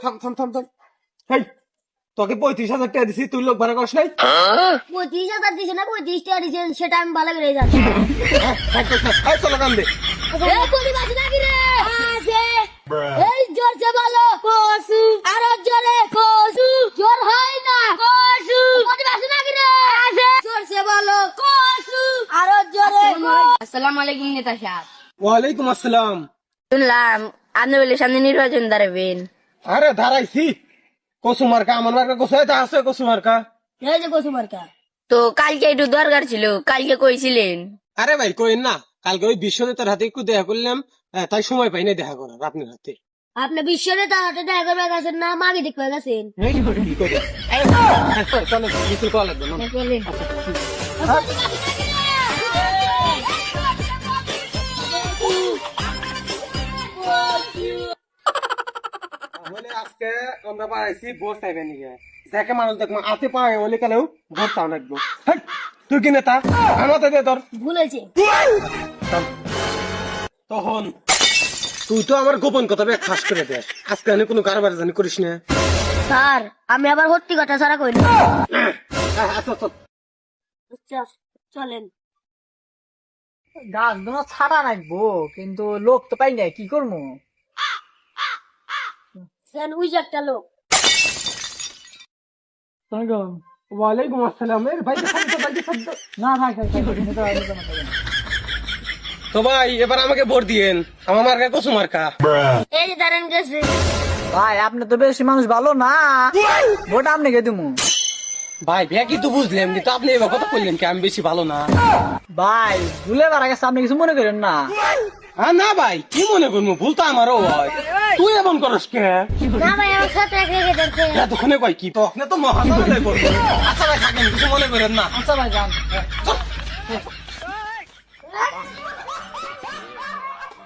থাম থাম থাম থাম। হেই, তোকে 35,000 টাকা দিছি, তুই লোক ভাড়া করস নাই? 35,000 দিছে না 35 টাকা দিছেন সেটা আমি ভালো করে জানি। এই চলো কান দে। এই পুলিশ আছে নাকি রে? আছে। এই জোরসে বলো কসু। আরো জোরে কসু। জোর হয় না কসু। পুলিশ আছে নাকি রে? আছে। জোরসে বলো কসু। আরো জোরে। আসসালামু আলাইকুম নেতা সাহেব। ওয়ালাইকুম আসসালাম। শুনলাম আপনি বলে সামনে নির্বাচন দাঁড়াবেন। আরে দাঁড়াইছি, কসু মার্কা আমার মার্কা কসু আছে, কসু মার্কা। এই যে কসু মার্কা। তো কালকে একটু দরকার ছিল, কালকে কইছিলেন। আরে ভাই কইন না, কালকে ওই বিশ্ব নেতার হাতে একটু দেখা করলাম, তাই সময় পাই না দেখা করার আপনার হাতে। আপনি বিশ্বরে তার হাতে দেখা করবে গেছেন না মাগে দেখবে গেছেন? কি করে? চলো মিছিল করা লাগবে না। তাহলে আজকে আমরা পাইছি ভোট চাইবেন নিয়ে, যাকে মানুষ দেখবো আতে পায় বলে কেলেও ভোট চাও লাগবো। হেই, তুই কি নেতা আমাতে দে তোর। ভুল হয়েছে। তখন তুই তো আমার গোপন কথা ফাঁস করে দে, আজকে আমি কোনো কারবার জানি করিস না। স্যার আমি আবার সত্যি কথা ছাড়া কই না। আচ্ছা চল। চলেন। গাছ দোনা ছাড়া রাখবো, কিন্তু লোক তো পাই নাই, কি করবো? ওই যে একটা লোক। ওয়ালাইকুম আসসালাম। এর ভাই না থাক থাক, থাক, নেতা, নেতা, নেতা, নেতা। তো ভাই এবার আমাকে ভোট দিয়েন, আমার মার্কা কসু মার্কা। এই যে দাঁড়ান গেছে। ভাই আপনি তো বেশি মানুষ ভালো না, ভোট আপনি কে দিমু? ভাই বিয়া কি তো বুঝলাম, কিন্তু আপনি এবার কথা বললেন কি আমি বেশি ভালো না? ভাই ভুলে মারা গেছে, আপনি কিছু মনে করেন না। না ভাই কি মনে করবো, ভুল তো আমারও হয়। তুই এমন করস কে? না ভাই আমার সাথে রেখে দিতে। এতক্ষণে কয় কি তো মহান। আচ্ছা ভাই থাকেন, কিছু মনে করেন না। আচ্ছা ভাই যান।